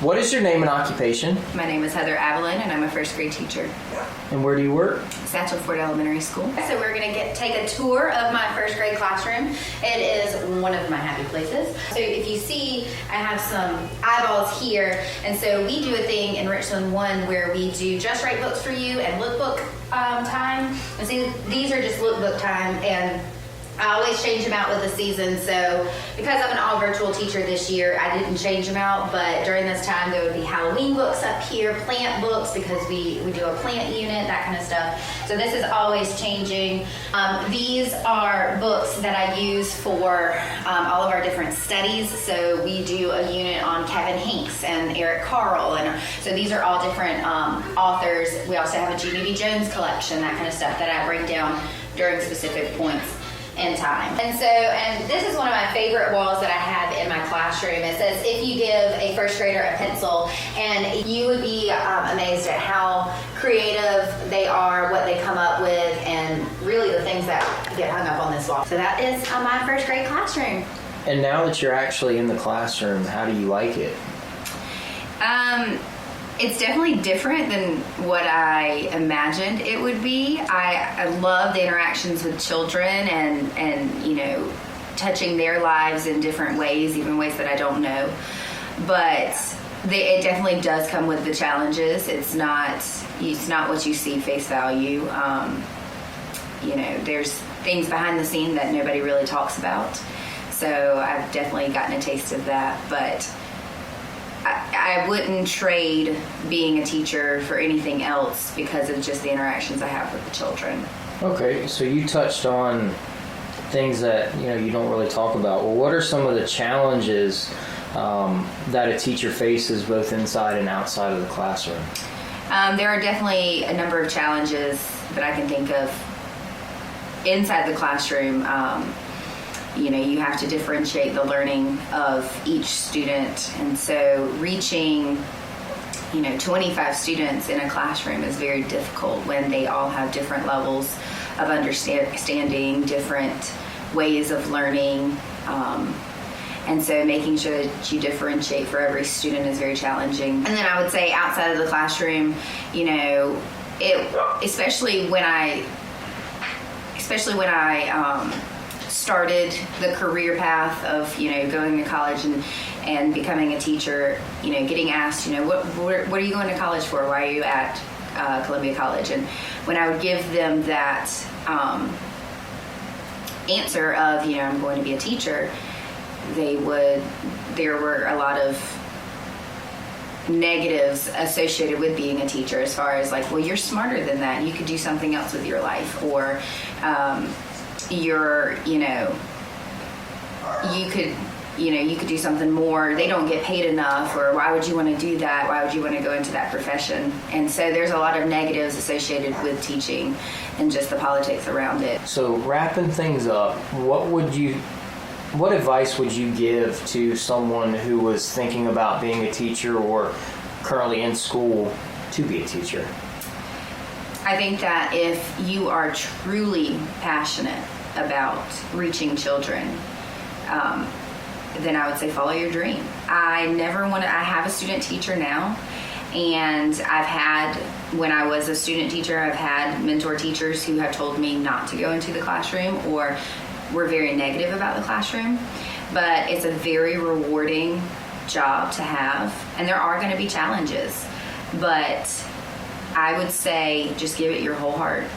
What is your name and occupation? My name is Heather Avalon, and I'm a first grade teacher. And where do you work? Satchel Ford Elementary School. So we're going to take a tour of my first grade classroom. It is one of my happy places. So if you see, I have some eyeballs here. And so we do a thing in Richland 1 where we do Just Right books for you and lookbook time. And see, these are just lookbook time, and I always change them out with the season. So because I'm an all virtual teacher this year, I didn't change them out, but during this time there would be Halloween books up here, plant books because we do a plant unit, that kind of stuff. So this is always changing. These are books that I use for all of our different studies. So we do a unit on Kevin Hanks and Eric Carle, and so these are all different authors. We also have a Junie B. Jones collection, that kind of stuff that I bring down during specific points in time. And this is one of my favorite walls that I have in my classroom. It says, if you give a first grader a pencil, and you would be amazed at how creative they are, what they come up with, and really the things that get hung up on this wall. So that is my first grade classroom. And now that you're actually in the classroom, how do you like it? It's definitely different than what I imagined it would be. I love the interactions with children and you know, touching their lives in different ways, even ways that I don't know. But it definitely does come with the challenges. It's not what you see face value. You know, there's things behind the scene that nobody really talks about. So I've definitely gotten a taste of that, but I wouldn't trade being a teacher for anything else because of just the interactions I have with the children. Okay, so you touched on things that you don't really talk about. Well, what are some of the challenges that a teacher faces both inside and outside of the classroom? There are definitely a number of challenges that I can think of inside the classroom. You have to differentiate the learning of each student. And so reaching, 25 students in a classroom is very difficult when they all have different levels of understanding, different ways of learning. And so making sure that you differentiate for every student is very challenging. And then I would say outside of the classroom, especially when I started the career path of going to college and becoming a teacher, getting asked what are you going to college for, why are you at Columbia College, and when I would give them that answer of I'm going to be a teacher, there were a lot of negatives associated with being a teacher, as far as like, well, you're smarter than that, you could do something else with your life, or you could do something more, they don't get paid enough, or why would you want to do that, why would you want to go into that profession? And so there's a lot of negatives associated with teaching and just the politics around it. So wrapping things up, what advice would you give to someone who was thinking about being a teacher or currently in school to be a teacher? I think that if you are truly passionate about reaching children, then I would say follow your dream. I have a student teacher now, and when I was a student teacher, I've had mentor teachers who have told me not to go into the classroom or were very negative about the classroom. But it's a very rewarding job to have, and there are going to be challenges, but I would say just give it your whole heart.